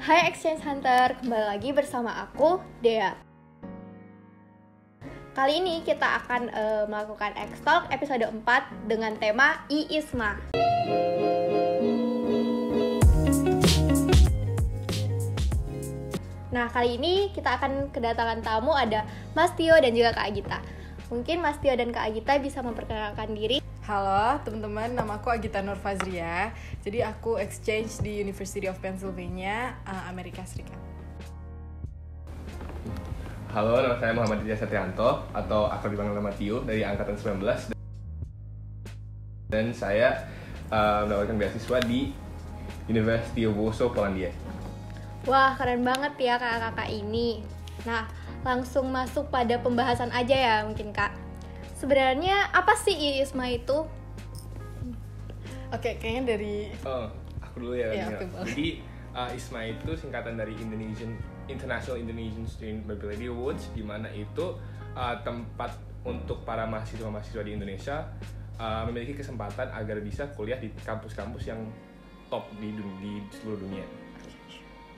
Hai Exchange Hunter, kembali lagi bersama aku, Dea. Kali ini kita akan melakukan X-Talk episode 4 dengan tema I-ISMA. Nah, kali ini kita akan kedatangan tamu, ada Mas Tio dan juga Kak Agita. Mungkin Mas Tio dan Kak Agita bisa memperkenalkan diri. Halo teman-teman, nama aku Agita Nur Fazria. Jadi aku exchange di University of Pennsylvania, Amerika Serikat. Halo, nama saya Muhammad Dija Satrianto atau akrab dipanggil nama Tio dari angkatan 19. Dan saya mendapatkan beasiswa di University of Warsaw, Polandia. Wah, keren banget ya kakak-kakak ini. Nah, langsung masuk pada pembahasan aja ya mungkin Kak. Sebenarnya apa sih I-ISMA itu? Oke, kayaknya dari... Aku dulu ya. Ya, oke, boleh. Jadi ISMA itu singkatan dari International Indonesian Student Mobility Awards, di mana itu tempat untuk para mahasiswa-mahasiswa di Indonesia memiliki kesempatan agar bisa kuliah di kampus-kampus yang top di seluruh dunia.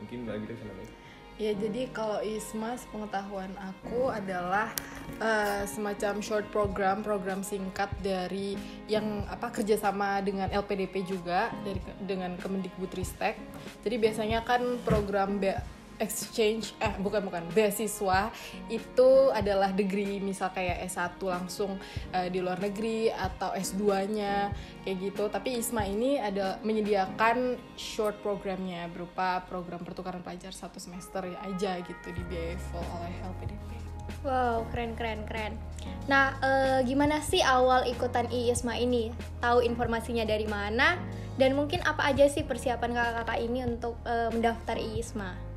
Mungkin lagi kita bisa namanya. Ya, jadi kalau ISMA sepengetahuan aku adalah semacam short program singkat dari yang kerjasama dengan LPDP juga dengan Kemendikbudristek. Jadi biasanya kan program exchange beasiswa itu adalah degree, misal kayak S1 langsung di luar negeri atau S2-nya kayak gitu. Tapi ISMA ini menyediakan short programnya berupa program pertukaran pelajar 1 semester aja gitu, dibiayai full oleh LPDP. Wow, keren. Nah, gimana sih awal ikutan I-ISMA ini? Tahu informasinya dari mana? Dan mungkin apa aja sih persiapan kakak-kakak ini untuk mendaftar I-ISMA?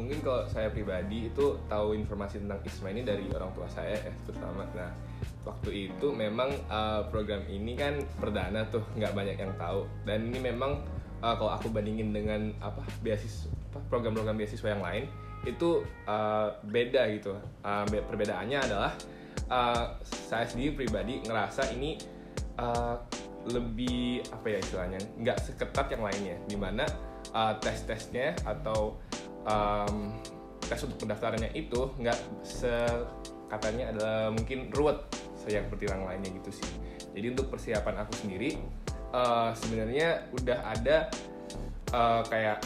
Mungkin kalau saya pribadi itu tahu informasi tentang ISMA ini dari orang tua saya terutama. Nah, waktu itu memang program ini kan perdana tuh, nggak banyak yang tahu. Dan ini memang kalau aku bandingin dengan program-program beasiswa yang lain itu beda gitu. Perbedaannya adalah saya sendiri pribadi ngerasa ini lebih istilahnya nggak seketat yang lainnya, dimana tes-tesnya atau tes untuk pendaftarannya itu nggak katanya adalah mungkin ruwet seperti yang lainnya gitu sih. Jadi untuk persiapan aku sendiri sebenarnya udah ada kayak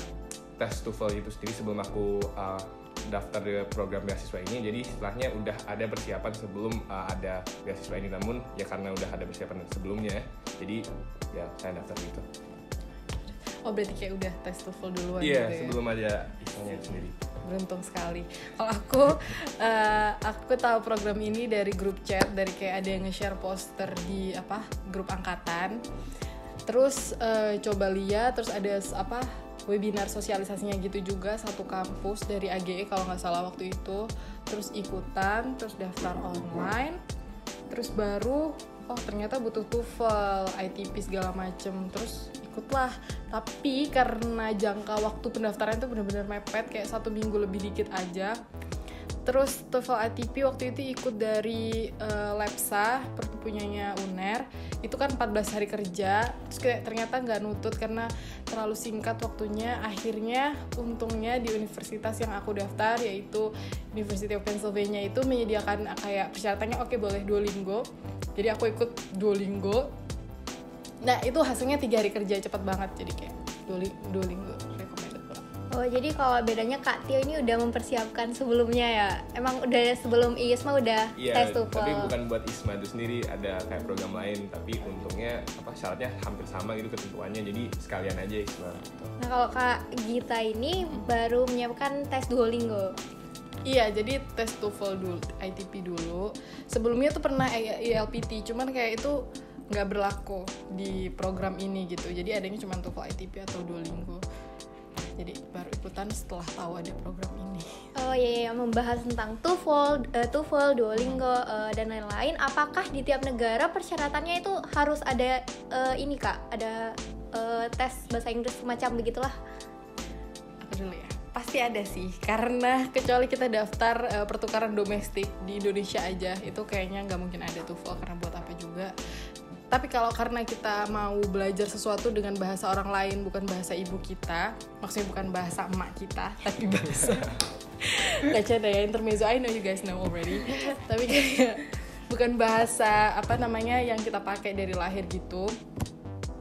tes TOEFL itu sendiri sebelum aku daftar di program beasiswa ini. Jadi setelahnya udah ada persiapan sebelum ada beasiswa ini, namun ya karena udah ada persiapan sebelumnya, jadi ya saya daftar gitu. Oh, berarti kayak udah tes TOEFL duluan gitu ya? Iya, sebelum ada ISMA sendiri. Beruntung sekali. Kalau aku tahu program ini dari grup chat, dari kayak ada yang nge-share poster di grup angkatan. Terus coba lihat, terus ada webinar sosialisasinya gitu juga, satu kampus dari AGE kalau nggak salah waktu itu. Terus ikutan, terus daftar online. Terus baru ternyata butuh TOEFL, ITP segala macem. Terus ikutlah, tapi karena jangka waktu pendaftaran itu benar-benar mepet, kayak 1 minggu lebih dikit aja. Terus TOEFL ITP waktu itu ikut dari Lepsa, punyanya UNER. Itu kan 14 hari kerja, terus kayak ternyata nggak nutut karena terlalu singkat waktunya. Akhirnya untungnya di universitas yang aku daftar, yaitu University of Pennsylvania, itu menyediakan kayak persyaratannya boleh Duolingo. Jadi aku ikut Duolingo. Nah, itu hasilnya 3 hari kerja, cepat banget. Jadi kayak Duolingo recommended banget. Oh, jadi kalau bedanya Kak Tio ini udah mempersiapkan sebelumnya ya? Emang udah sebelum I-ISMA udah tes TOEFL? Tapi bukan buat ISMA itu sendiri, ada kayak program lain. Tapi untungnya syaratnya hampir sama gitu ketentuannya, jadi sekalian aja ISMA. Nah, kalau Kak Gita ini baru menyiapkan tes Duolingo. Iya, jadi tes TOEFL dulu, ITP dulu. Sebelumnya tuh pernah IELTP, cuman kayak itu nggak berlaku di program ini gitu. Jadi adanya cuma TOEFL ITP atau Duolingo. Jadi baru ikutan setelah tahu ada program ini. Oh iya, membahas tentang TOEFL, Duolingo dan lain-lain. Apakah di tiap negara persyaratannya itu harus ada ini Kak? Ada tes bahasa Inggris semacam begitulah? Apa dulu ya? Pasti ada sih, karena kecuali kita daftar pertukaran domestik di Indonesia aja, itu kayaknya nggak mungkin ada TOEFL, karena buat apa juga. Tapi kalau karena kita mau belajar sesuatu dengan bahasa orang lain, bukan bahasa ibu kita, maksudnya bukan bahasa emak kita, tapi bahasa gak canda ya, intermezzo, I know you guys know already. Tapi kayak bukan bahasa apa namanya yang kita pakai dari lahir gitu.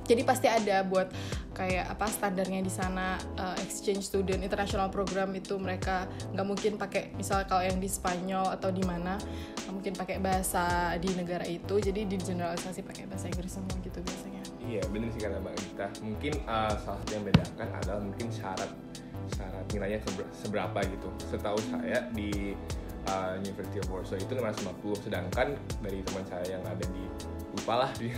Jadi pasti ada buat kayak apa standarnya di sana, exchange student, international program itu mereka nggak mungkin pakai, misal kalau yang di Spanyol atau di mana nggak mungkin pakai bahasa di negara itu, jadi di generalisasi pakai bahasa Inggris semua gitu biasanya. Iya benar sih kata Mbak Gita. Mungkin salah satu yang bedakan adalah mungkin syarat nilainya seberapa gitu. Setahu saya di University of Warsaw itu 550, sedangkan dari teman saya yang ada di lupa lah di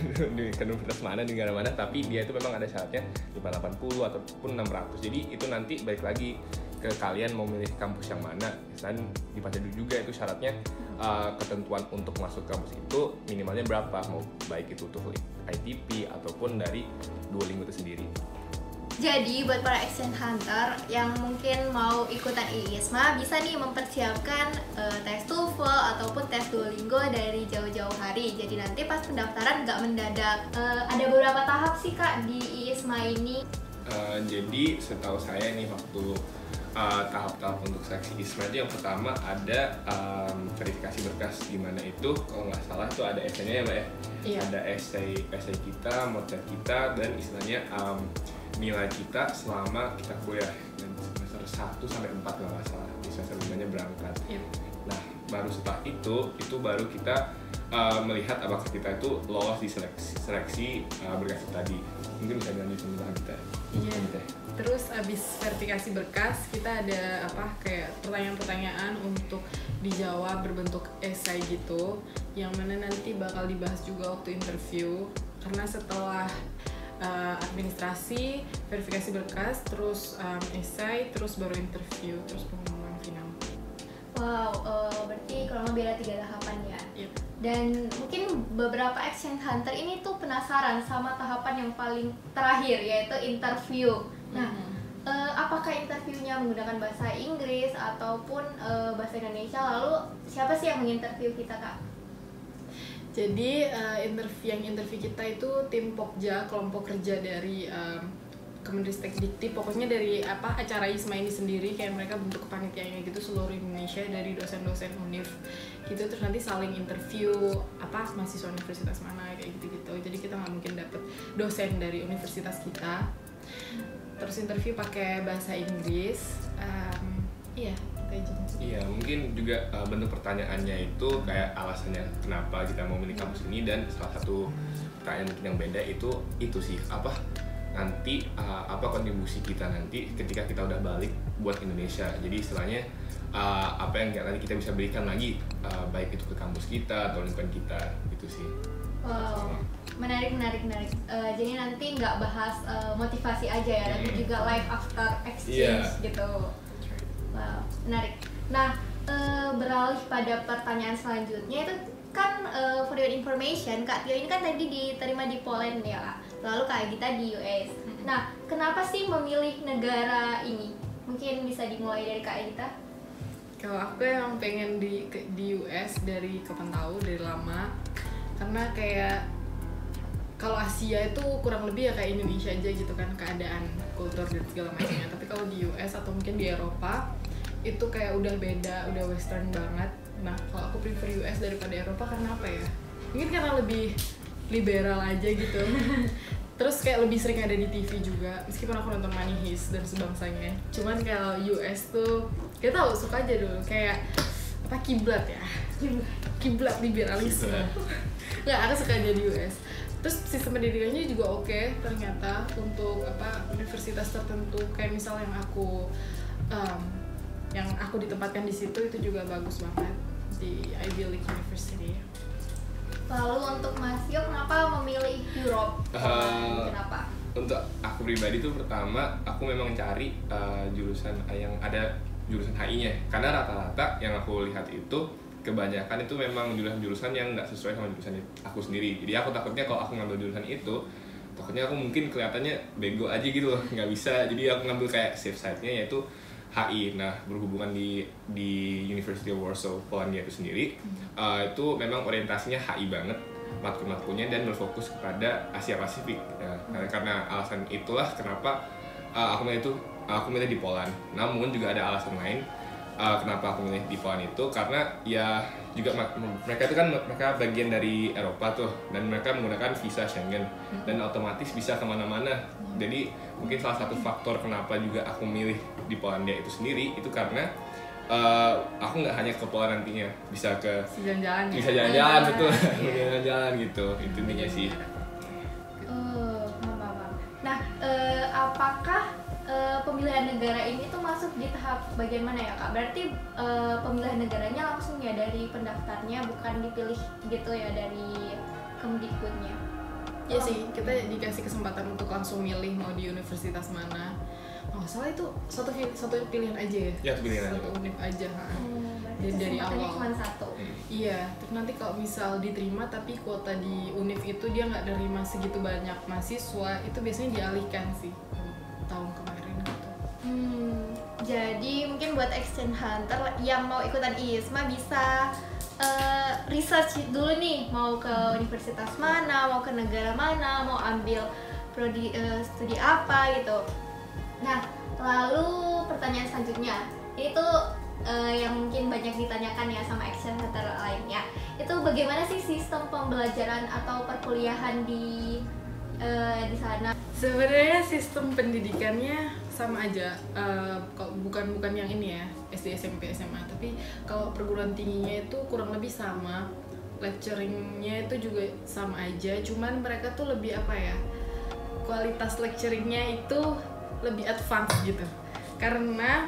universitas mana, di negara mana, tapi dia itu memang ada syaratnya 580 ataupun 600. Jadi itu nanti balik lagi ke kalian mau milih kampus yang mana. Dan dibaca dulu juga itu syaratnya, ketentuan untuk masuk kampus itu minimalnya berapa, mau baik itu TOEFL ITP ataupun dari Duolingo itu sendiri. Jadi buat para exchange hunter yang mungkin mau ikutan IISMA bisa nih mempersiapkan tes TOEFL ataupun tes Duolingo dari jauh-jauh hari. Jadi nanti pas pendaftaran nggak mendadak. Ada beberapa tahap sih Kak di IISMA ini. Jadi setahu saya nih waktu tahap-tahap untuk seleksi ISMA itu yang pertama ada verifikasi berkas, di mana itu kalau nggak salah itu ada essay-nya ya Mbak ya. Iya. Ada essay kita, motret kita, dan istilahnya nilai kita selama kita kuliah, dan semester 1 sampai 4 kalau nggak salah, di semester 5-nya berangkat. Yep. Nah, baru setelah itu baru kita melihat apakah kita itu lolos di seleksi berkas tadi. Mungkin bisa dilanjut sama kita. Iya. Terus abis verifikasi berkas kita ada kayak pertanyaan-pertanyaan untuk dijawab berbentuk esai gitu, yang mana nanti bakal dibahas juga waktu interview. Karena setelah administrasi, verifikasi berkas, terus esai, terus baru interview, terus pengumuman final. Wow, berarti kurang lebih ada 3 tahapan ya. Yep. Dan mungkin beberapa exchange hunter ini tuh penasaran sama tahapan yang paling terakhir, yaitu interview. Nah, apakah interviewnya menggunakan bahasa Inggris ataupun bahasa Indonesia? Lalu siapa sih yang menginterview kita Kak? Jadi yang interview kita itu tim Pokja, kelompok kerja dari Kemenristek Dikti, pokoknya dari acara ISMA ini sendiri, kayak mereka bentuk kepanitiaannya gitu seluruh Indonesia dari dosen-dosen univ gitu, terus nanti saling interview mahasiswa universitas mana kayak gitu-gitu. Jadi kita nggak mungkin dapet dosen dari universitas kita, terus interview pakai bahasa Inggris. Iya, mungkin juga bentuk pertanyaannya itu kayak alasannya kenapa kita mau milih kampus ini, dan salah satu pertanyaan mungkin yang beda itu sih nanti apa kontribusi kita nanti ketika kita udah balik buat Indonesia. Jadi istilahnya apa yang nanti kita bisa berikan lagi, baik itu ke kampus kita atau lingkungan kita gitu sih. Wow, menarik. Jadi nanti nggak bahas motivasi aja ya, tapi juga life after exchange gitu. Wow, menarik. Nah, beralih pada pertanyaan selanjutnya itu kan for your information, Kak Tio ini kan tadi diterima di Poland ya Kak, lalu Kak Gita di US. Nah, kenapa sih memilih negara ini? Mungkin bisa dimulai dari Kak Gita. Kalau aku yang pengen di US dari kapan tahu, dari lama, karena kayak kalau Asia itu kurang lebih ya kayak Indonesia aja gitu kan, keadaan kultur dan segala macamnya. Tapi kalau di US atau mungkin di Eropa itu kayak udah beda, udah western banget. Nah, kalau aku prefer US daripada Eropa karena apa ya? Mungkin karena lebih liberal aja gitu. Terus kayak lebih sering ada di TV juga, meskipun aku nonton Money Heist dan sebangsanya. Cuman kalau US tuh, kita tahu suka aja dulu kayak kiblat ya, kiblat liberalisme. Nggak, aku suka aja di US. Terus sistem pendidikannya juga oke ternyata untuk universitas tertentu, kayak misal yang aku ditempatkan di situ itu juga bagus banget di Ivy League University. Lalu untuk Mas Yo, kenapa memilih Europe? Kenapa? Untuk aku pribadi tuh pertama aku memang cari jurusan yang ada jurusan HI-nya, karena rata-rata yang aku lihat itu kebanyakan itu memang jurusan yang nggak sesuai sama jurusan aku sendiri. Jadi aku takutnya kalau aku ngambil jurusan itu, takutnya aku mungkin kelihatannya bego aja gitu loh, nggak bisa. Jadi aku ngambil kayak safe side-nya yaitu HI. Nah, berhubungan di University of Warsaw Polandia itu sendiri, itu memang orientasinya HI banget. matkul-matkulnya dan berfokus kepada Asia Pasifik. Ya, karena alasan itulah kenapa aku milih di Poland. Namun juga ada alasan lain kenapa aku milih di Poland itu, karena ya juga mereka itu kan mereka bagian dari Eropa tuh, dan mereka menggunakan visa Schengen dan otomatis bisa kemana-mana. Jadi mungkin salah satu faktor kenapa juga aku milih di Polandia itu sendiri itu karena aku nggak hanya ke Poland nantinya, bisa jalan-jalan, bisa jalan-jalan betul, jalan-jalan gitu, itu intinya sih. Paham. Nah, apakah pemilihan negara ini tuh masuk di tahap bagian mana ya Kak? Berarti pemilihan negaranya langsung ya dari pendaftarnya, bukan dipilih gitu ya dari Kemdikbudnya? Iya sih, kita dikasih kesempatan untuk langsung milih mau di universitas mana. Oh, salah itu satu pilihan aja ya? Ya, pilihan satu aja. univ aja. Dari kesempatannya awal. cuma satu. Iya, terus nanti kalau misal diterima tapi kuota di univ itu dia nggak nerima segitu banyak mahasiswa, itu biasanya dialihkan sih tahun kemarin gitu. Jadi mungkin buat exchange hunter yang mau ikutan IISMA bisa research dulu nih, mau ke universitas mana, mau ke negara mana, mau ambil prodi studi apa gitu. Nah, lalu pertanyaan selanjutnya, itu yang mungkin banyak ditanyakan ya sama exchange hunter lainnya, itu bagaimana sih sistem pembelajaran atau perkuliahan di sana? Sebenarnya sistem pendidikannya sama aja, bukan yang ini ya, SD, SMP, SMA, tapi kalau perguruan tingginya itu kurang lebih sama, lecturingnya itu juga sama aja, cuman mereka tuh lebih apa ya, kualitas lecturingnya itu lebih advance gitu, karena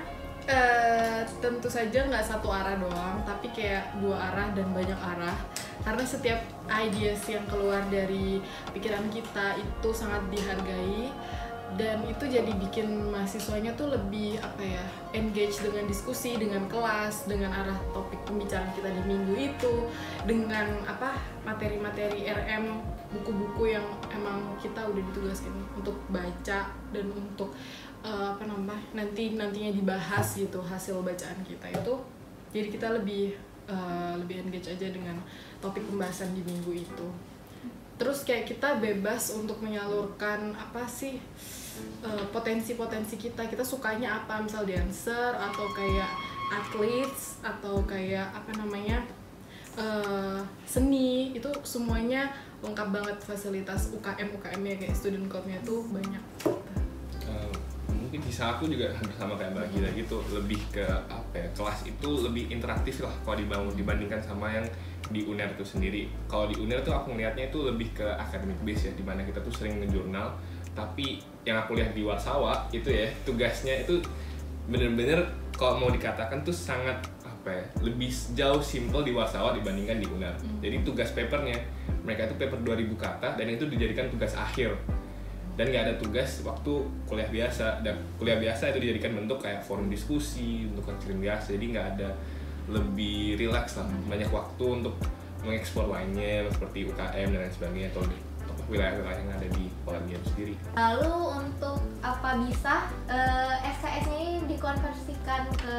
tentu saja nggak satu arah doang, tapi kayak dua arah dan banyak arah. Karena setiap ideas yang keluar dari pikiran kita itu sangat dihargai, dan itu jadi bikin mahasiswanya tuh lebih apa ya, engage dengan diskusi, dengan kelas, dengan arah topik pembicaraan kita di minggu itu, dengan apa materi-materi RM, buku-buku yang emang kita udah ditugaskan untuk baca dan untuk nantinya dibahas gitu hasil bacaan kita itu. Jadi kita lebih engage aja dengan topik pembahasan di minggu itu. Terus kayak kita bebas untuk menyalurkan apa sih potensi-potensi kita sukanya apa, misal dancer atau kayak athletes atau kayak seni, itu semuanya lengkap banget fasilitas UKM-nya, kayak student code-nya tuh banyak. Mungkin sisa aku juga hampir sama kayak Mbak Gita gitu, lebih ke apa ya, kelas itu lebih interaktif lah kalau dibandingkan sama yang di UNER itu sendiri. Kalau di UNER tuh aku ngeliatnya itu lebih ke academic base ya, dimana kita tuh sering ngejurnal, tapi yang aku lihat di Warsawa itu ya, tugasnya itu bener-bener kalau mau dikatakan tuh sangat apa ya, lebih jauh simple di Warsawa dibandingkan di UNER. Jadi tugas papernya mereka itu paper 2000 kata dan itu dijadikan tugas akhir. Dan nggak ada tugas waktu kuliah biasa, dan kuliah biasa itu dijadikan bentuk kayak forum diskusi, untuk counseling biasa, jadi nggak ada, lebih rileks lah, banyak waktu untuk mengeksplor lainnya seperti UKM dan lain sebagainya, atau wilayah-wilayah yang ada di Polandia itu sendiri. Lalu untuk apa bisa SKS-nya ini dikonversikan ke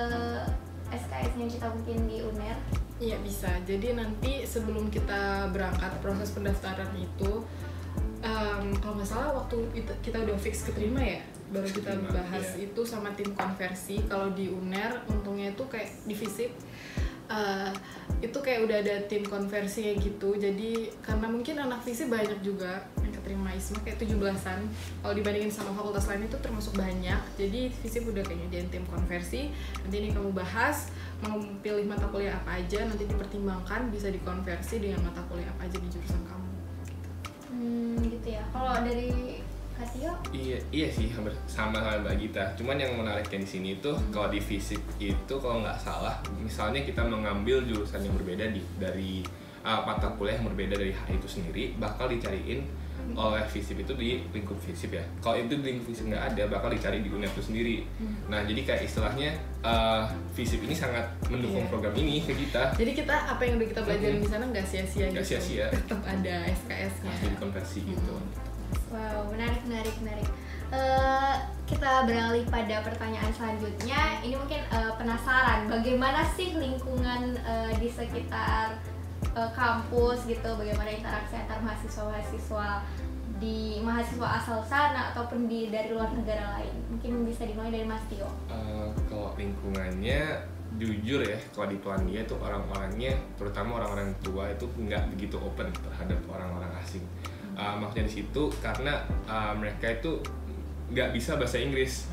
SKS-nya kita mungkin di UNER? Iya bisa, jadi nanti sebelum kita berangkat proses pendaftaran itu, kalau nggak salah waktu kita udah fix keterima ya, baru kita bahas itu sama tim konversi. Kalau di UNER untungnya itu kayak di FISIP itu kayak udah ada tim konversi kayak gitu. Jadi karena mungkin anak FISIP banyak juga yang keterima ISMA, kayak 17-an. Kalau dibandingin sama fakultas lain itu termasuk banyak. Jadi FISIP udah kayaknya jadi tim konversi. Nanti ini kamu bahas mau pilih mata kuliah apa aja, nanti dipertimbangkan bisa dikonversi dengan mata kuliah apa aja di jurusan kamu. Gitu ya. Kalau dari Katio? Iya sih, hampir sama Mbak Gita. Cuman yang menariknya di sini tuh kalau di fisik itu kalau nggak salah, misalnya kita mengambil jurusan yang berbeda dari mata kuliah yang berbeda dari HI itu sendiri, bakal dicariin oleh FISIP itu di lingkup FISIP ya. Kalau itu di lingkup FISIP nggak ada, bakal dicari di UNER itu sendiri. Nah, jadi kayak istilahnya FISIP ini sangat mendukung program ini ke kita. Jadi kita apa yang udah kita pelajarin di sana nggak sia-sia Nggak gitu. sia-sia. Tetap ada SKS-nya. Harus dikonversi gitu. Wow, menarik. Kita beralih pada pertanyaan selanjutnya. Ini mungkin penasaran, bagaimana sih lingkungan di sekitar kampus gitu, bagaimana interaksi antar mahasiswa di mahasiswa asal sana ataupun dari luar negara lain. Mungkin bisa dimulai dari Mas Tio. Kalau lingkungannya jujur ya, kalau di Polandia itu orang-orangnya, terutama orang-orang tua itu nggak begitu open terhadap orang-orang asing. Maksudnya di situ karena mereka itu nggak bisa bahasa Inggris,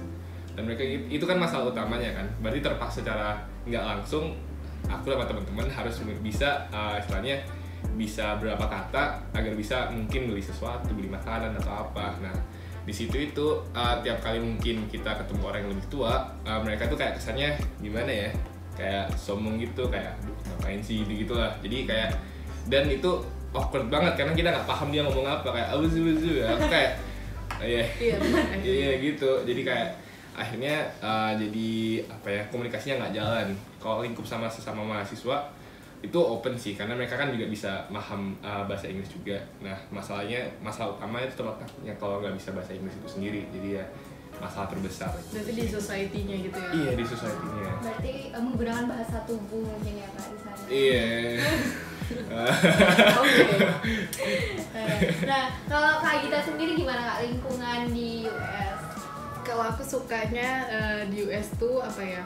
dan mereka itu kan masalah utamanya kan. Berarti terpaksa secara nggak langsung aku sama teman-teman harus bisa istilahnya bisa berapa kata agar bisa mungkin beli sesuatu, beli makanan atau apa. Nah di situ itu tiap kali mungkin kita ketemu orang yang lebih tua, mereka tuh kayak kesannya gimana ya, kayak sombong gitu, kayak aduh ngapain sih gitu lah. Jadi kayak, dan itu awkward banget karena kita nggak paham dia ngomong apa, kayak abu aku kayak iya gitu. Jadi kayak akhirnya jadi apa ya, komunikasinya nggak jalan. Kalau lingkup sama sesama mahasiswa itu open sih, karena mereka kan juga bisa paham bahasa Inggris juga. Nah masalah utama itu terletaknya kalau nggak bisa bahasa Inggris itu sendiri, jadi ya masalah terbesar. Berarti di society-nya gitu ya? Iya, di society-nya. Berarti menggunakan bahasa tubuh mungkin ya Kak di sana. Iya. Oke. Nah kalau Kak Gita sendiri gimana Kak lingkungan di US? Kalau aku sukanya di US tuh apa ya?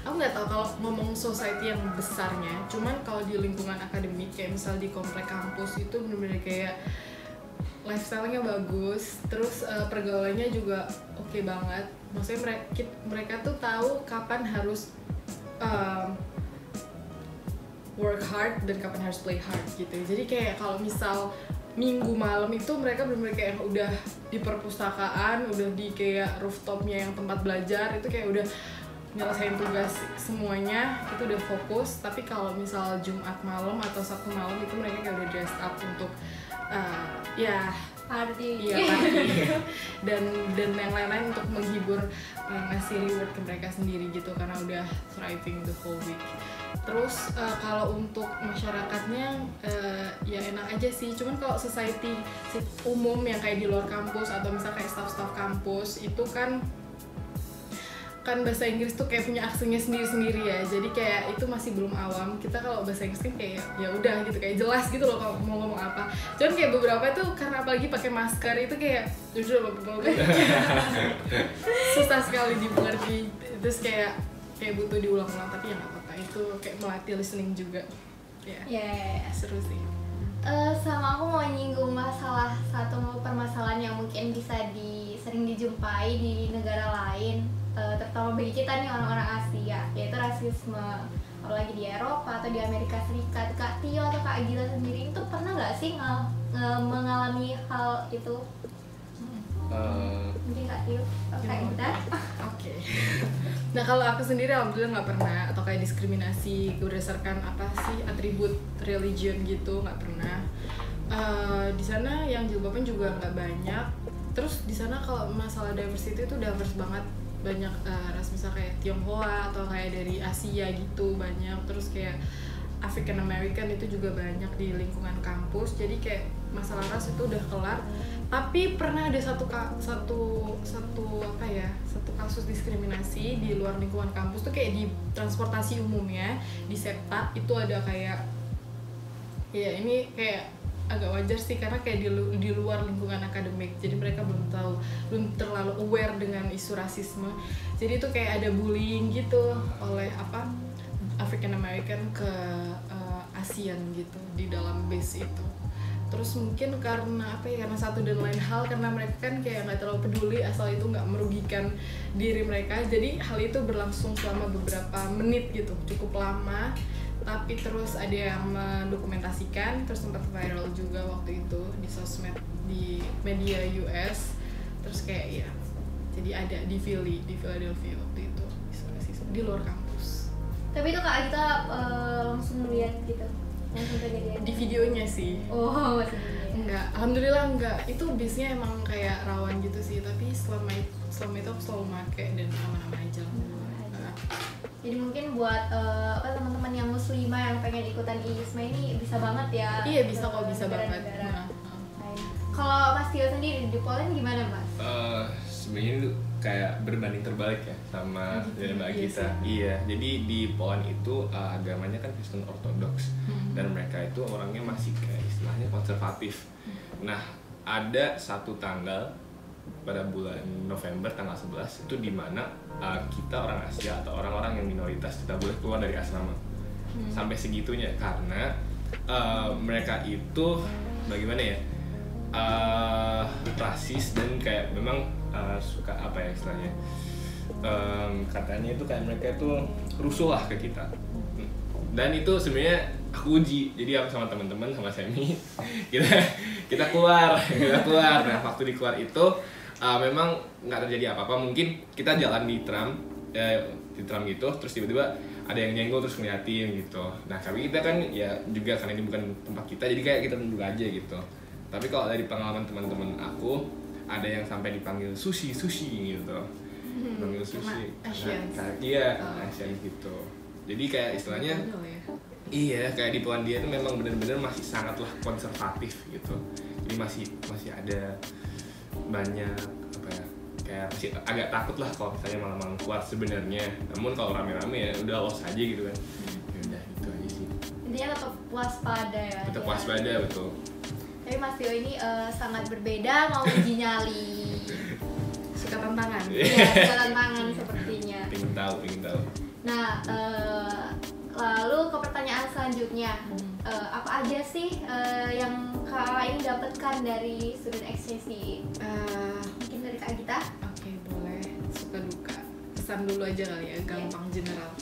Aku nggak tahu kalau ngomong society yang besarnya. Cuman kalau di lingkungan akademik kayak misal di komplek kampus itu bener-bener kayak lifestyle-nya bagus, terus pergaulannya juga oke banget. Maksudnya mereka tuh tahu kapan harus work hard dan kapan harus play hard gitu. Jadi kayak kalau misal minggu malam itu mereka benar-benar kayak udah di perpustakaan, udah di kayak rooftopnya yang tempat belajar itu kayak udah nyelesain tugas semuanya, itu udah fokus. Tapi kalau misal Jumat malam atau Sabtu malam itu mereka kayak udah dressed up untuk Party. Iya, party. dan yang lain-lain untuk menghibur, ngasih reward ke mereka sendiri gitu karena udah thriving the whole week. Terus kalau untuk masyarakatnya ya enak aja sih. Cuman kalau society umum yang kayak di luar kampus atau misalnya kayak staff-staff kampus itu kan bahasa Inggris tuh kayak punya aksennya sendiri-sendiri ya. Jadi kayak itu masih belum awam. Kita kalau bahasa Inggris kan kayak ya udah gitu, kayak jelas gitu loh kalau mau ngomong apa. Cuman kayak beberapa tuh karena apalagi pakai masker itu kayak jujur susah sekali dimengerti. Terus kayak butuh diulang-ulang, tapi ya nggak apa-apa, itu kayak melatih listening juga. Seru sih. Sama aku mau nyinggung masalah satu permasalahan yang mungkin bisa sering dijumpai di negara lain, terutama bagi kita nih orang-orang Asia, yaitu rasisme, apalagi di Eropa atau di Amerika Serikat. Kak Tio atau Kak Gita sendiri itu pernah nggak sih mengalami hal itu? Mungkin Kak Tio atau Kak Gita? Oke. Nah kalau aku sendiri alhamdulillah nggak pernah, atau kayak diskriminasi berdasarkan apa sih atribut religion gitu, nggak pernah. Di sana yang jilbaban juga nggak banyak. Terus di sana kalau masalah diversity itu diverse banget, banyak ras misal kayak Tionghoa atau kayak dari Asia gitu banyak. Terus kayak African American itu juga banyak di lingkungan kampus. Jadi kayak masalah ras itu udah kelar. Tapi pernah ada satu kasus diskriminasi di luar lingkungan kampus tuh kayak di transportasi umumnya di SEPTA itu ada kayak, ya ini kayak agak wajar sih karena kayak di luar lingkungan akademik, jadi mereka belum terlalu aware dengan isu rasisme. Jadi itu kayak ada bullying gitu oleh African American ke ASEAN gitu di dalam base itu. Terus mungkin karena karena satu dan lain hal, karena mereka kan kayak nggak terlalu peduli asal itu nggak merugikan diri mereka, jadi hal itu berlangsung selama beberapa menit gitu, cukup lama. Tapi terus ada yang mendokumentasikan, terus sempat viral juga waktu itu di sosmed, di media US. Terus kayak ya, jadi ada di Philadelphia waktu itu di luar kampus. Tapi itu Kak Gita langsung lihat gitu? Di videonya sih. Oh, masih enggak, alhamdulillah enggak. Itu biasanya emang kayak rawan gitu sih, tapi selama itu aku selalu pakai dan aman-aman aja. Jadi mungkin buat teman-teman yang muslimah yang pengen ikutan IISMA ini bisa banget ya. Iya, bisa kok, bisa banget. Kalau Mas Tio sendiri di Poland gimana Mas? Sebenarnya kayak berbanding terbalik ya sama negara kita. Iya, jadi di Poland itu agamanya kan Kristen Ortodoks dan mereka itu orangnya masih kayak istilahnya konservatif. Nah, ada satu tanggal pada bulan November tanggal 11 itu di mana kita orang Asia atau orang-orang yang minoritas tidak boleh keluar dari asrama. Sampai segitunya karena mereka itu bagaimana ya? Rasis dan kayak memang suka apa ya istilahnya katanya itu kayak mereka itu rusuh lah ke kita. Dan itu sebenarnya aku uji, jadi aku sama teman-teman sama Semi kita keluar nah waktu di keluar itu memang nggak terjadi apa-apa, mungkin kita jalan di tram gitu terus tiba-tiba ada yang nyenggol terus ngeliatin gitu. Nah tapi kita kan ya juga karena ini bukan tempat kita jadi kayak kita duduk aja gitu. Tapi kalau dari pengalaman teman-teman aku ada yang sampai dipanggil sushi gitu, dipanggil sushi. Iya, Asian gitu. Jadi kayak istilahnya, iya kayak di Polandia itu memang benar-benar masih sangatlah konservatif gitu. Jadi masih ada banyak apa ya, kayak masih agak takut lah kalau misalnya malam-malam keluar sebenarnya. Namun kalau rame-rame ya udah los aja gitu kan. Ya udah gitu aja sih. Intinya tetap waspada ya. Tetap waspada betul. Tapi Mas Tio ini sangat berbeda, mau uji nyali. Suka tantangan. Iya, suka tantangan sepertinya. Pengen tahu. Nah, lalu ke pertanyaan selanjutnya, apa aja sih yang Kak ini dapatkan dari student exchange ini? Mungkin dari Kak Gita? Oke, boleh. Suka duka. Kesan dulu aja kali ya, gampang general.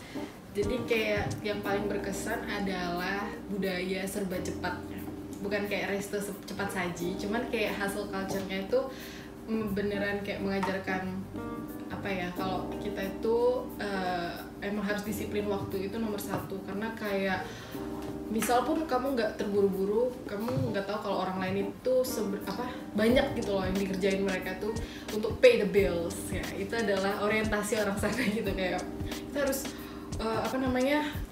Jadi kayak yang paling berkesan adalah budaya serba cepat. Bukan kayak resto cepat saji, cuman kayak hustle culture-nya itu beneran kayak mengajarkan apa ya, kalau kita itu emang harus disiplin waktu itu nomor satu. Karena kayak misal pun kamu nggak terburu-buru, kamu nggak tahu kalau orang lain itu banyak gitu loh yang dikerjain mereka tuh untuk pay the bills ya. Itu adalah orientasi orang sana gitu, kayak kita harus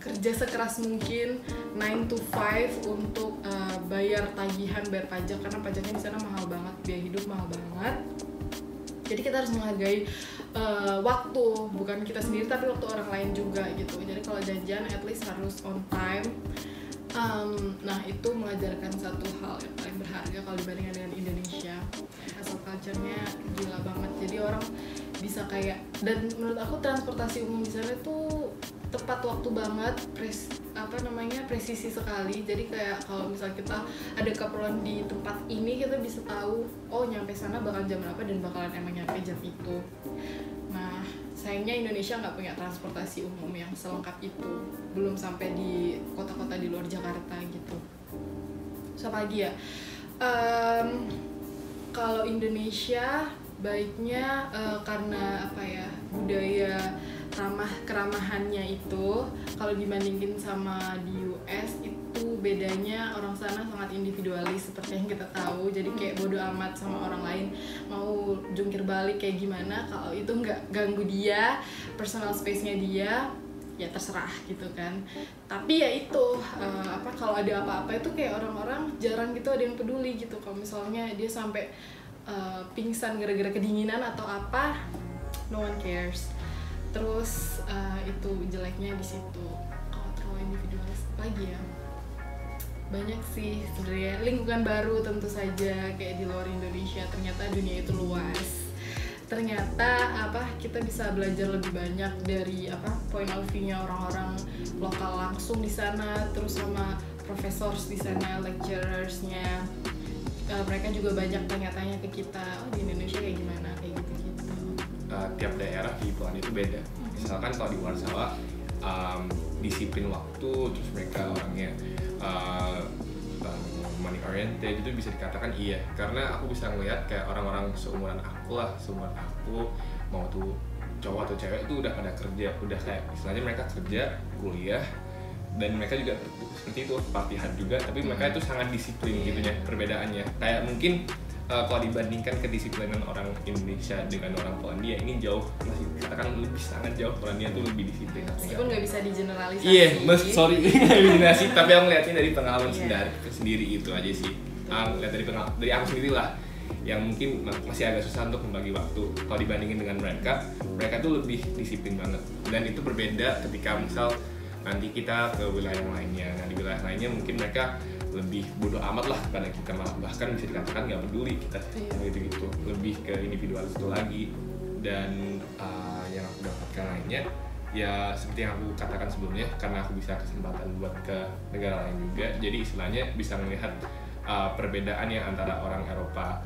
kerja sekeras mungkin 9 to 5 untuk bayar tagihan, bayar pajak, karena pajaknya di sana mahal banget, biaya hidup mahal banget. Jadi kita harus menghargai waktu, bukan kita sendiri tapi waktu orang lain juga gitu. Jadi kalau janjian at least harus on time. Nah itu mengajarkan satu hal yang paling berharga kalau dibandingkan dengan Indonesia. Hustle culture-nya gila banget. Jadi orang bisa kayak, dan menurut aku transportasi umum di sana tuh tepat waktu banget, presisi sekali. Jadi kayak kalau misal kita ada keperluan di tempat ini, kita bisa tahu oh nyampe sana bakal jam berapa dan bakalan emang nyampe jam itu. Nah sayangnya Indonesia nggak punya transportasi umum yang selengkap itu, belum sampai di kota-kota di luar Jakarta gitu. So apa lagi ya, kalau Indonesia baiknya karena apa ya, budaya keramahannya itu kalau dibandingin sama di US itu bedanya, orang sana sangat individualis seperti yang kita tahu. Jadi kayak bodo amat sama orang lain mau jungkir balik kayak gimana, kalau itu nggak ganggu dia, personal space-nya dia, ya terserah gitu kan. Tapi ya itu kalau ada apa-apa itu kayak orang-orang jarang gitu ada yang peduli gitu. Kalau misalnya dia sampai pingsan gara-gara kedinginan atau apa, no one cares. Terus itu jeleknya di situ. Kalau terlalu individualis lagi ya, banyak sih sebenarnya lingkungan baru tentu saja kayak di luar Indonesia. Ternyata dunia itu luas. Ternyata kita bisa belajar lebih banyak dari point of view-nya orang-orang lokal langsung di sana, terus sama professors di sana, lecturers-nya. Mereka juga banyak tanya-tanya ke kita, oh di Indonesia kayak gimana, kayak gitu-gitu. Tiap daerah di Polandia itu beda. Misalkan kalau di Warsawa disiplin waktu, terus mereka orangnya money oriented, itu bisa dikatakan iya. Karena aku bisa ngeliat kayak orang-orang seumuran aku mau tuh cowok atau cewek itu udah pada kerja, udah kayak istilahnya mereka kerja, kuliah, dan mereka juga seperti itu partihan juga, tapi mereka itu sangat disiplin gitunya perbedaannya. Kayak mungkin kalau dibandingkan kedisiplinan orang Indonesia dengan orang Polandia, ini jauh, masih katakan lebih sangat jauh. Polandia tuh lebih disiplin. Meskipun nggak bisa digeneralisasi. Iya, sorry generalisasi, tapi aku ngeliatnya dari pengalaman sendiri itu aja sih. Lihat dari aku sendiri lah. yang mungkin masih agak susah untuk membagi waktu. Kalau dibandingin dengan mereka tuh lebih disiplin banget. Dan itu berbeda ketika misal nanti kita ke wilayah yang lainnya. Nah di wilayah lainnya mungkin mereka lebih bodoh amat lah kepada kita, malah bahkan bisa dikatakan nggak peduli kita gitu, lebih ke individualis itu lagi. Dan yang aku dapatkan lainnya ya seperti yang aku katakan sebelumnya, karena aku bisa kesempatan buat ke negara lain juga, jadi istilahnya bisa melihat perbedaan ya antara orang Eropa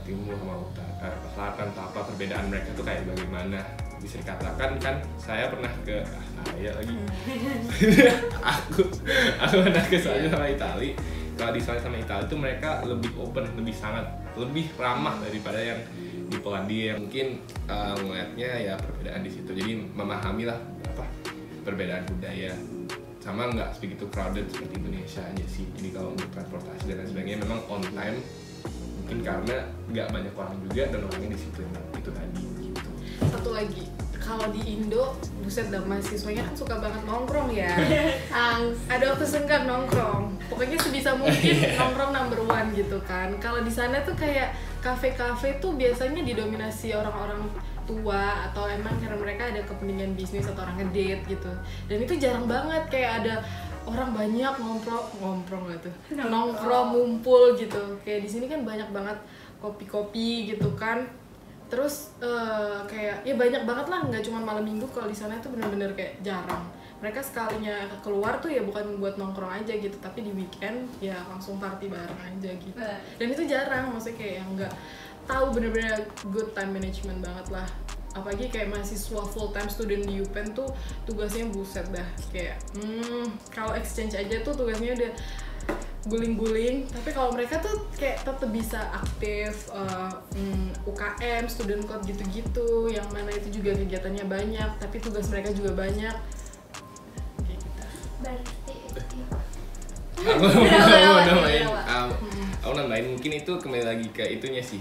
Timur sama Eropa Selatan atau apa, perbedaan mereka tuh kayak bagaimana. Bisa dikatakan kan saya pernah ke aku pernah ke Spanyol sama Itali. Kalau di Spanyol sama Itali itu mereka lebih open, lebih ramah daripada yang di Polandia. Mungkin ngelihatnya ya perbedaan di situ, jadi memahami lah perbedaan budaya, sama nggak begitu crowded seperti Indonesia aja sih. Jadi kalau untuk transportasi dan lain sebagainya memang on time, mungkin karena nggak banyak orang juga dan orangnya disiplin itu tadi gitu. Satu lagi, kalau di Indo, buset dah, mahasiswanya kan suka banget nongkrong ya. Ada waktu senggang nongkrong, pokoknya sebisa mungkin nongkrong number one gitu kan. Kalau di sana tuh kayak kafe-kafe tuh biasanya didominasi orang-orang tua, atau emang karena mereka ada kepentingan bisnis atau orang ngedate gitu. Dan itu jarang banget kayak ada orang banyak nongkrong gitu, nongkrong ngumpul gitu. Kayak di sini kan banyak banget kopi-kopi gitu kan. Terus kayak ya banyak banget lah, nggak cuma malam minggu. Kalau di sana tuh bener-bener kayak jarang. Mereka sekalinya keluar tuh ya bukan buat nongkrong aja gitu, tapi di weekend ya langsung party bareng aja gitu. Dan itu jarang, maksudnya kayak yang nggak tahu bener-bener good time management banget lah. Apalagi kayak mahasiswa full time student di UPenn tuh tugasnya buset dah, kayak kalau exchange aja tuh tugasnya udah guling-guling. Tapi kalau mereka tuh kayak tetap bisa aktif UKM, student code gitu-gitu, yang mana itu juga kegiatannya banyak, tapi tugas mereka juga banyak. Kayak gitu. Berarti aku nambahin mungkin itu kembali lagi ke itunya sih,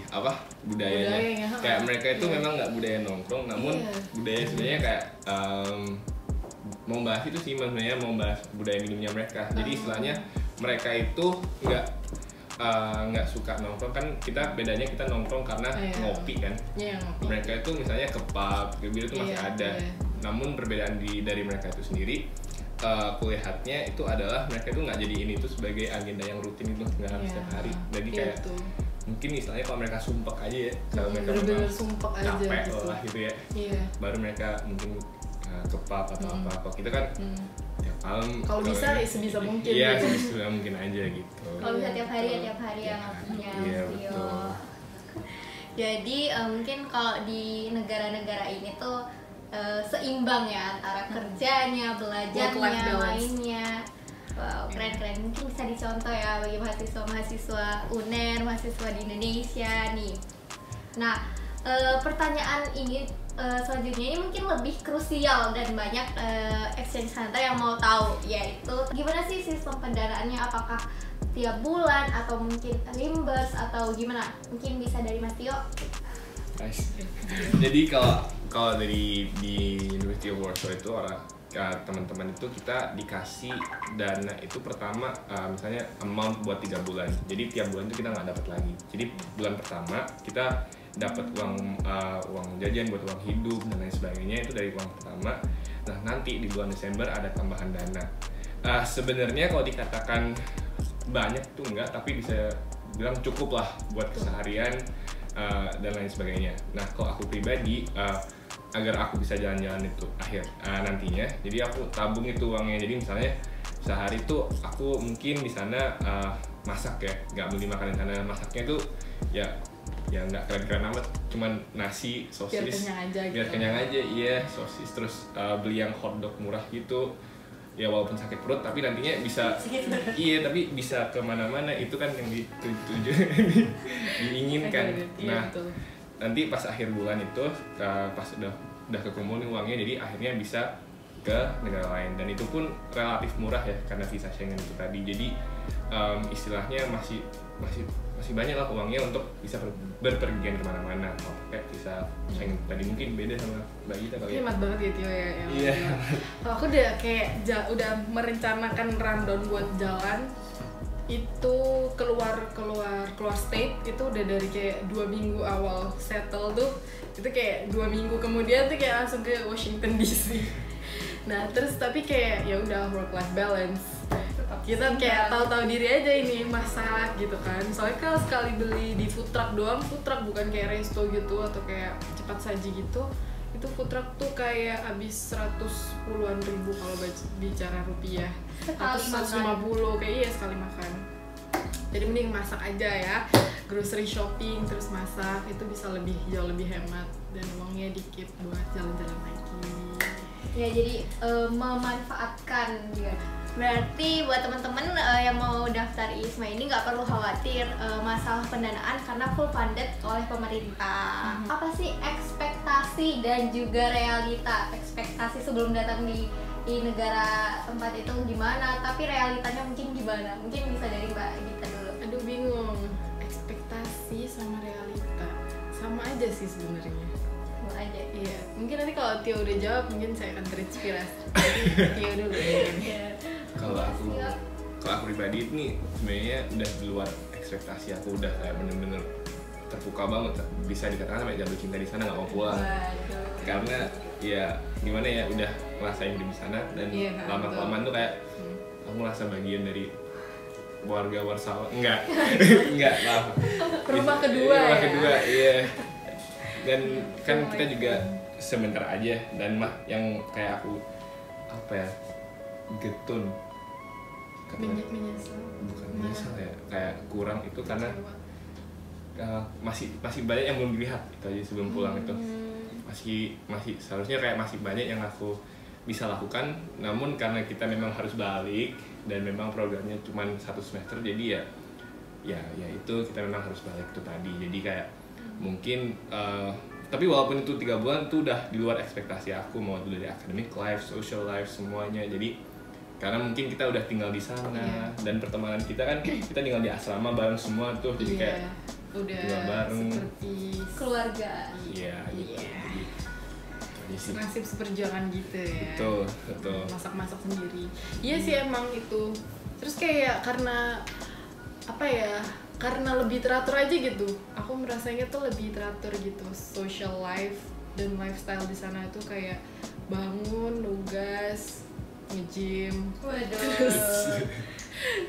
budayanya. Kayak mereka itu memang nggak budaya nongkrong, namun budaya sebenarnya kayak mau bahas itu sih, maksudnya mau bahas budaya minumnya mereka. Jadi istilahnya mereka itu nggak suka nongkrong kan. Bedanya kita nongkrong karena ngopi kan. Ngopi. Mereka itu misalnya ke pub, ke bir itu masih ada. Namun perbedaan dari mereka itu sendiri, aku lihatnya itu adalah mereka itu nggak jadiin itu sebagai agenda yang rutin, itu nggak harus setiap hari. Jadi kayak mungkin istilahnya kalau mereka sumpek aja ya, kalau mereka bener-bener sumpek aja capek gitu lah gitu ya, baru mereka mungkin ke pub atau apa. Kalau kita kan tiap malam, kalau bisa sebisa mungkin. Iya, sebisa mungkin aja gitu. kalau bisa tiap hari ya maksudnya. Iya, betul. Jadi mungkin kalau di negara-negara ini tuh seimbang ya antara kerjanya, belajarnya, mainnya. Wow, keren-keren. Mungkin bisa dicontoh ya bagi mahasiswa UNER, mahasiswa di Indonesia nih. Nah, pertanyaan ini selanjutnya ini mungkin lebih krusial dan banyak exchange center yang mau tahu, yaitu gimana sih sistem pendanaannya, apakah tiap bulan atau mungkin reimburse atau gimana? Mungkin bisa dari Mas Tio. Nice. Jadi kalau dari di University of Warsaw itu teman-teman itu kita dikasih dana itu pertama misalnya amount buat 3 bulan. Jadi tiap bulan itu kita nggak dapat lagi. Jadi bulan pertama kita dapat uang jajan buat uang hidup dan lain sebagainya, itu dari uang pertama. Nah nanti di bulan Desember ada tambahan dana. Sebenarnya kalau dikatakan banyak tuh enggak, tapi bisa bilang cukup lah buat keseharian dan lain sebagainya. Nah kalau aku pribadi agar aku bisa jalan-jalan itu nantinya, jadi aku tabung itu uangnya. Jadi misalnya sehari tuh aku mungkin di sana masak ya, nggak beli makan di sana, masaknya tuh ya nggak keren-keren amat, cuman nasi, sosis, biar kenyang aja, iya sosis, terus beli yang hotdog murah gitu. Ya walaupun sakit perut tapi nantinya bisa tapi bisa kemana-mana, itu kan yang dituju diinginkan. Nah nanti pas akhir bulan itu pas udah kekumpul uangnya, jadi akhirnya bisa ke negara lain, dan itu pun relatif murah ya karena visa Schengen itu tadi. Jadi istilahnya masih banyak lah uangnya untuk bisa berpergian kemana-mana. Kalau pakai visa Schengen tadi mungkin beda sama Mbak Gita kali ya. Hemat banget gitu ya. Iya. Kalau aku udah kayak udah merencanakan rundown buat jalan itu keluar state itu udah dari kayak 2 minggu awal settle tuh, itu kayak 2 minggu kemudian tuh kayak langsung ke Washington DC. Nah terus tapi kayak ya udah work life balance, kita kayak tahu-tahu diri aja ini masak gitu kan. Soalnya kalau sekali beli di food truck doang, food truck bukan kayak resto gitu atau kayak cepat saji gitu, itu food truck tuh kayak habis 110-an ribu kalau bicara rupiah, atau 150 kayak iya sekali makan. Jadi mending masak aja ya, grocery shopping terus masak, itu bisa jauh lebih hemat dan uangnya dikit buat jalan-jalan lagi. Ya jadi memanfaatkan juga. Berarti buat teman-teman yang mau daftar ISMA ini nggak perlu khawatir masalah pendanaan karena full funded oleh pemerintah. Apa sih ekspektasi dan juga realita? Ekspektasi sebelum datang di negara tempat itu gimana, tapi realitanya mungkin gimana? Mungkin bisa dari Mbak Gita dulu. Aduh bingung, ekspektasi sama realita sama aja sih sebenarnya. Sama aja. Iya, mungkin nanti kalau Tio udah jawab mungkin saya akan terinspirasi. Jadi Tio dulu ya. Kalau aku pribadi ini sebenarnya udah di luar ekspektasi aku, udah kayak bener-bener terbuka banget, bisa dikatakan sampai jatuh cinta di sana nggak mau pulang. Karena ya gimana ya, udah ngerasain hidup di sana dan lama-kelamaan tuh kayak aku ngerasa bagian dari warga Warsawa. Enggak lah. Rumah kedua iya. Dan kan kita juga sebentar aja, dan mah yang kayak aku apa ya, getun menyesal, bukan menyesal ya, kayak kurang itu karena masih banyak yang belum dilihat itu aja sebelum pulang. Itu masih seharusnya kayak masih banyak yang aku bisa lakukan, namun karena kita memang harus balik dan memang programnya cuma 1 semester, jadi ya itu kita memang harus balik itu tadi. Jadi kayak mungkin tapi walaupun itu 3 bulan itu udah di luar ekspektasi aku, mau itu dari academic life, social life, semuanya. Jadi karena mungkin kita udah tinggal di sana dan pertemanan kita kan kita tinggal di asrama bareng semua tuh, jadi kayak udah tinggal bareng seperti keluarga. Iya gitu. Jadi nasib seperjuangan gitu ya. Betul. Masak-masak sendiri. Iya sih emang itu. Terus kayak karena apa ya? Karena lebih teratur aja gitu. Aku merasanya tuh lebih teratur gitu. Social life dan lifestyle di sana itu kayak bangun, nugas, nge-gym.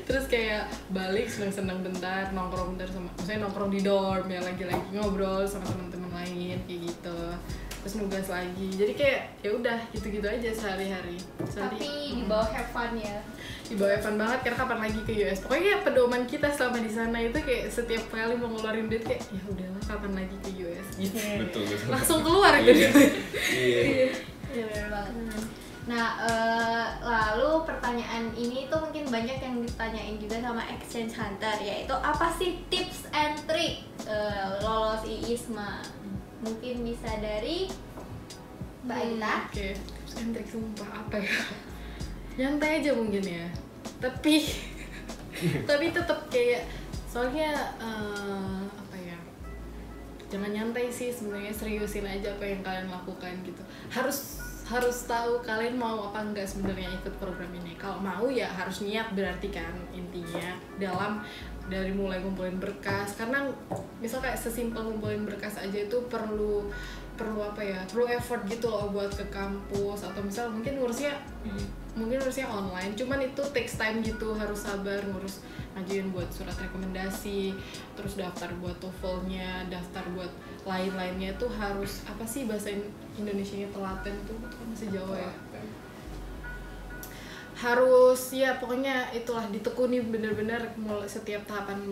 Terus kayak balik seneng-seneng bentar, nongkrong bentar sama, maksudnya nongkrong di dorm ya, lagi-lagi ngobrol sama teman-teman lain kayak gitu. Terus nugas lagi. Jadi kayak ya udah gitu-gitu aja sehari-hari. Tapi di bawah have fun ya. Di bawah have fun banget, karena kapan lagi ke US. Pokoknya pedoman kita selama di sana itu kayak setiap kali mau ngeluarin duit kayak ya udahlah kapan lagi ke US gitu. Betul. Langsung keluar gitu. Iya. Iya benar banget. Nah, lalu pertanyaan ini tuh mungkin banyak yang ditanyain juga sama Exchange Hunter, yaitu apa sih tips and trick lolos ISMA? Mungkin bisa dari Mbak Aita. Oke, tips and trick sumpah apa ya? Nyantai aja mungkin ya. Tapi tetap kayak soalnya apa ya? Jangan nyantai sih sebenarnya, seriusin aja apa yang kalian lakukan gitu. Harus tahu kalian mau apa enggak sebenarnya ikut program ini. Kalau mau ya harus niat, berarti kan intinya dari mulai ngumpulin berkas, karena misal kayak sesimpel ngumpulin berkas aja itu perlu apa ya, perlu effort gitu loh buat ke kampus, atau misal mungkin ngurusnya online, cuman itu takes time gitu, harus sabar ngurus, ngajuin buat surat rekomendasi, terus daftar buat TOEFL-nya, daftar buat lain-lainnya tuh harus apa sih bahasa Indonesianya, telaten tuh kan masih Jawa ya, harus ya pokoknya itulah ditekuni bener-bener mulai setiap tahapan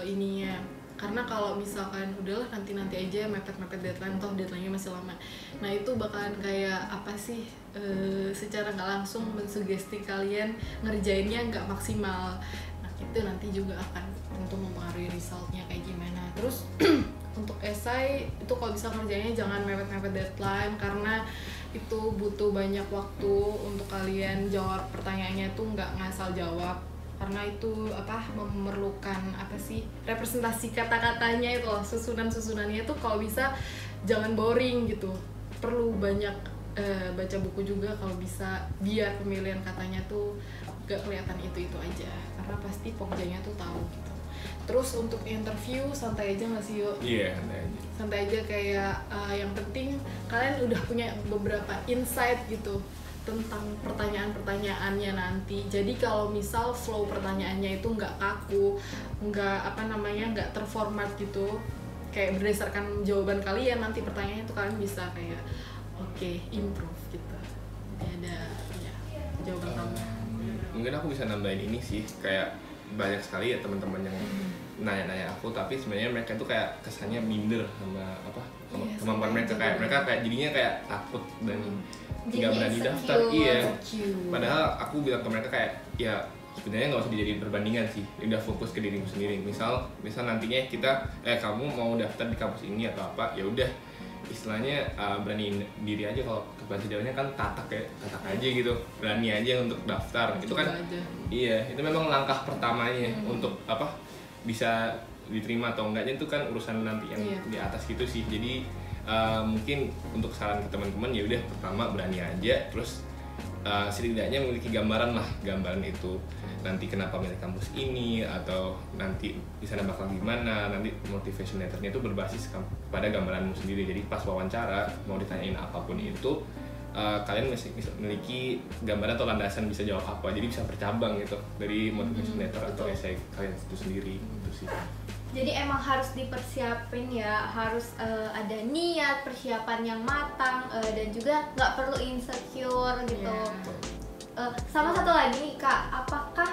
ininya. Karena kalau misalkan udahlah nanti aja mepet deadline, toh deadline-nya masih lama, nah itu bakalan kayak apa sih, secara nggak langsung mensugesti kalian ngerjainnya nggak maksimal. Nah itu nanti juga akan tentu mempengaruhi resultnya kayak gimana. Terus untuk esai itu kalau bisa ngerjainnya jangan mepet deadline, karena itu butuh banyak waktu untuk kalian jawab pertanyaannya tuh nggak ngasal jawab, karena itu memerlukan representasi kata-katanya itu loh, susunannya tuh kalau bisa jangan boring gitu, perlu banyak baca buku juga kalau bisa, biar pemilihan katanya tuh gak kelihatan itu aja, karena pasti pokjanya tuh tahu gitu. Terus untuk interview santai aja nggak sih, yuk? Iya, santai aja. Santai aja, kayak yang penting kalian udah punya beberapa insight gitu tentang pertanyaan-pertanyaannya nanti. Jadi kalau misal flow pertanyaannya itu nggak kaku, nggak nggak terformat gitu, kayak berdasarkan jawaban kalian, nanti pertanyaannya itu kalian bisa kayak improve gitu. Jadi ada jawaban kamu. Mungkin aku bisa nambahin ini sih, kayak banyak sekali ya teman-teman yang nanya-nanya aku, tapi sebenarnya mereka tuh kayak kesannya minder sama kemampuan mereka, kayak mereka kayak jadinya kayak takut dan nggak berani daftar. Iya, padahal aku bilang ke mereka kayak ya sebenarnya nggak usah dijadiin perbandingan sih, udah fokus ke dirimu sendiri. Misal nantinya kamu mau daftar di kampus ini atau apa, ya udah istilahnya beraniin diri aja. Kalau bahasa Jawanya kan tatak aja gitu, berani aja untuk daftar. Itu kan aja. Iya, itu memang langkah pertamanya untuk bisa diterima atau enggaknya itu kan urusan nanti yang di atas gitu sih. Jadi mungkin untuk saran ke teman-teman, ya udah pertama berani aja, terus setidaknya memiliki gambaran itu nanti kenapa milih kampus ini, atau nanti di sana bakal gimana, nanti motivation letternya itu berbasis pada gambaranmu sendiri. Jadi pas wawancara mau ditanyain apapun itu, kalian bisa memiliki gambaran atau landasan bisa jawab apa, jadi bisa bercabang gitu dari motivation letter atau essay kalian itu sendiri gitu sih. Jadi emang harus dipersiapin ya, harus ada niat, persiapan yang matang, dan juga nggak perlu insecure gitu. Sama satu lagi nih Kak, apakah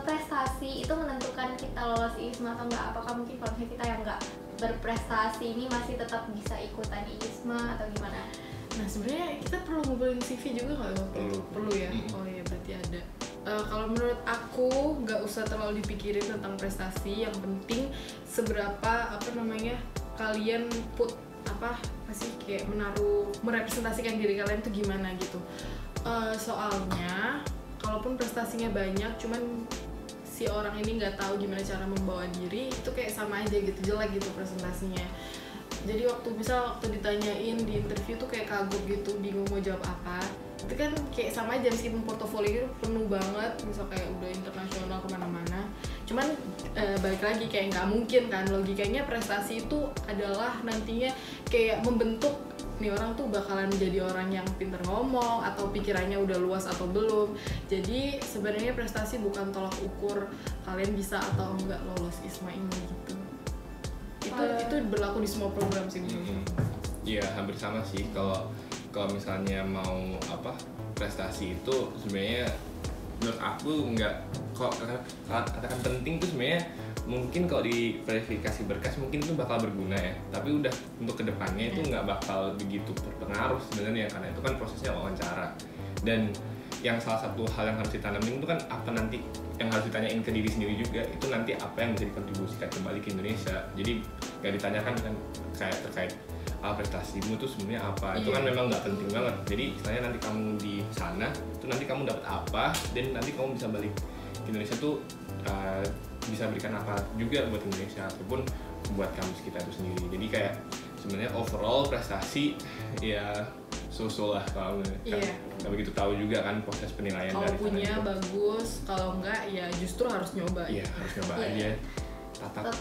prestasi itu menentukan kita lolos IISMA atau enggak? Apakah mungkin kalau misalnya kita yang nggak berprestasi ini masih tetap bisa ikutan IISMA atau gimana? Nah sebenarnya kita perlu ngobrolin CV juga nggak? Perlu ya? Oh iya, berarti ada. Kalau menurut aku nggak usah terlalu dipikirin tentang prestasi, yang penting seberapa kalian kayak merepresentasikan diri kalian tuh gimana gitu. Soalnya kalaupun prestasinya banyak cuman si orang ini nggak tahu gimana cara membawa diri, itu kayak sama aja gitu, jelek gitu presentasinya. Jadi waktu ditanyain di interview tuh kayak kagok gitu, bingung mau jawab apa. Itu kan kayak sama aja, meskipun portofolio itu penuh banget, misal kayak udah internasional kemana-mana. Cuman balik lagi kayak nggak mungkin kan, logikanya prestasi itu adalah nantinya kayak membentuk nih orang tuh bakalan jadi orang yang pintar ngomong atau pikirannya udah luas atau belum. Jadi sebenarnya prestasi bukan tolak ukur kalian bisa atau enggak lolos IISMA ini gitu. Itu berlaku di semua program sih. Iya, hampir sama sih. Kalau misalnya mau prestasi itu sebenarnya menurut aku katakan penting tuh sebenarnya mungkin kalau di verifikasi berkas mungkin itu bakal berguna ya, tapi udah untuk kedepannya itu nggak bakal begitu berpengaruh sebenarnya, karena itu kan prosesnya wawancara. Dan yang salah satu hal yang harus ditanamin itu kan apa nanti yang harus ditanyain ke diri sendiri juga, itu nanti apa yang bisa dikontribusikan kembali ke Indonesia. Jadi nggak ditanyakan kan kayak terkait prestasimu tuh sebenarnya apa, itu kan memang nggak penting banget. Jadi istilahnya nanti kamu di sana itu nanti kamu dapat apa, dan nanti kamu bisa balik ke Indonesia tuh bisa berikan apa juga buat Indonesia ataupun buat kampus kita itu sendiri. Jadi kayak sebenarnya overall prestasi ya so-so lah, kalau kan nggak begitu tahu juga kan proses penilaian kalau dari punya itu bagus, kalau enggak ya justru harus nyoba. Iya, harus nyoba aja. Tatak.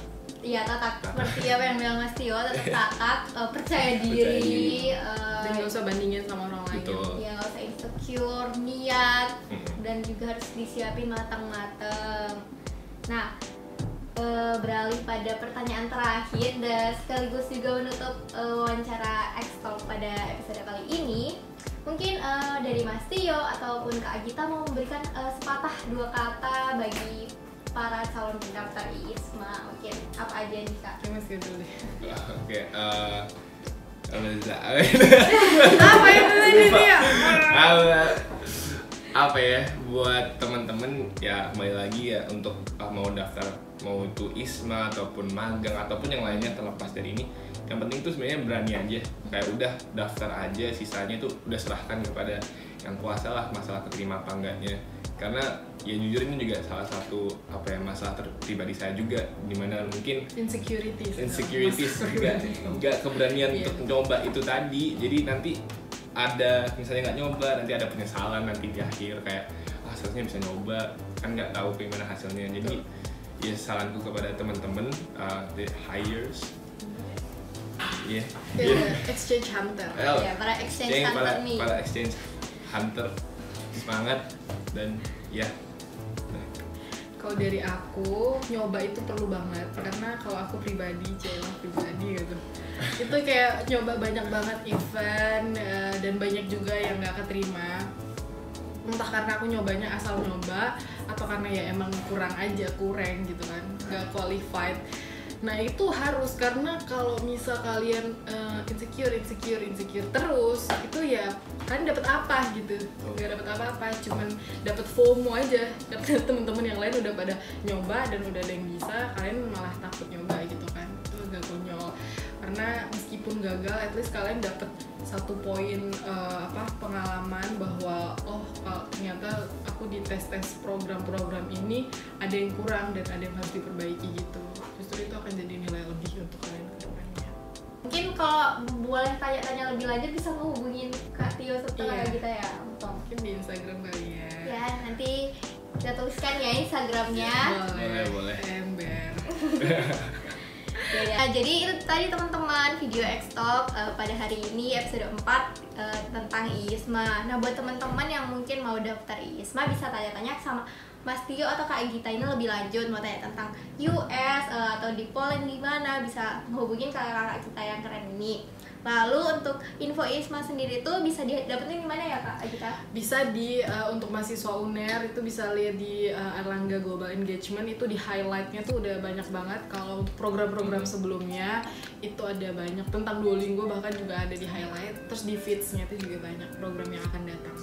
Seperti apa yang bilang Mas Tio, tatak, percaya diri, dan nggak usah bandingin sama orang lain. Ya nggak usah insecure, niat, dan juga harus disiapin matang-matang. Nah, beralih pada pertanyaan terakhir dan sekaligus juga menutup wawancara X-Talk pada episode kali ini, mungkin dari Mas Tio ataupun Kak Agita mau memberikan sepatah dua kata bagi para calon pendaftar IISMA, mungkin apa aja nih Kak? Mas Tio dulu deh. Oke, apa itu tadi dia? Apa ya buat teman-teman ya, kembali lagi ya, untuk mau daftar, mau itu IISMA ataupun magang ataupun yang lainnya, terlepas dari ini, yang penting tuh sebenarnya berani aja, kayak udah daftar aja, sisanya tuh udah serahkan kepada yang kuasa lah masalah keterima apa enggaknya. Karena ya jujur ini juga salah satu masalah pribadi saya juga, dimana mungkin insecurities nggak keberanian untuk mencoba itu tadi. Jadi nanti ada misalnya nggak nyoba, nanti ada penyesalan nanti di akhir kayak hasilnya bisa nyoba, kan nggak tahu gimana hasilnya. Jadi ya saranku kepada teman-teman the hires, exchange hunter. Ya, para exchange hunter nih. Para exchange hunter, semangat dan ya. Kalau dari aku, nyoba itu perlu banget, karena kalau aku pribadi gitu, itu kayak nyoba banyak banget event dan banyak juga yang nggak keterima, entah karena aku nyobanya asal nyoba atau karena ya emang kurang gitu kan, nggak qualified. Nah itu harus, karena kalau misal kalian insecure terus, itu ya kalian dapat apa gitu, nggak dapat apa-apa, cuman dapat FOMO aja karena teman-teman yang lain udah pada nyoba dan udah ada yang bisa, kalian malah takut nyoba gitu kan. Itu agak konyol, karena meskipun gagal, at least kalian dapat 1 poin pengalaman bahwa ternyata aku di tes program ini ada yang kurang dan ada yang harus diperbaiki gitu. Justru itu akan jadi nilai lebih untuk kalian ke depannya. Mungkin kalau boleh tanya-tanya lebih lanjut bisa menghubungin Kak Tio setelah kita ya, Untung. Mungkin di Instagram kali ya. Ya, nanti kita tuliskan ya Instagramnya. Boleh. Ember. Nah, jadi itu tadi teman-teman video X-Talk pada hari ini episode 4 tentang IISMA. Nah, buat teman-teman yang mungkin mau daftar IISMA bisa tanya-tanya sama Mas Tio atau Kak Gita ini lebih lanjut, mau tanya tentang US atau di Poland gimana, bisa menghubungin kakak-kakak kita yang keren ini. Lalu untuk info IISMA sendiri tuh bisa didapetin di mana ya Kak Gita? Bisa di untuk mahasiswa UNER itu bisa lihat di Erlangga Global Engagement, itu di highlightnya tuh udah banyak banget. Kalau untuk program-program sebelumnya itu ada banyak, tentang Duolingo bahkan juga ada di highlight. Terus di feeds-nya itu juga banyak program yang akan datang.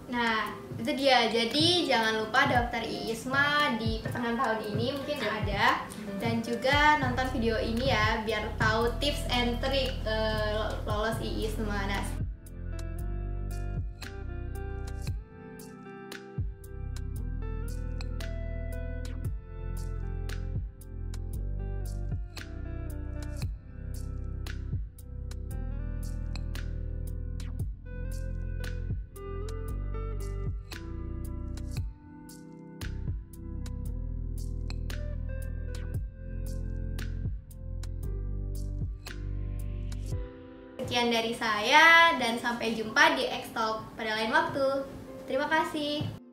Nah, itu dia. Jadi jangan lupa daftar IISMA di pertengahan tahun ini mungkin ada. Dan juga nonton video ini ya biar tahu tips and trick lolos IISMA. Nah, sekian dari saya dan sampai jumpa di X-Talk pada lain waktu. Terima kasih.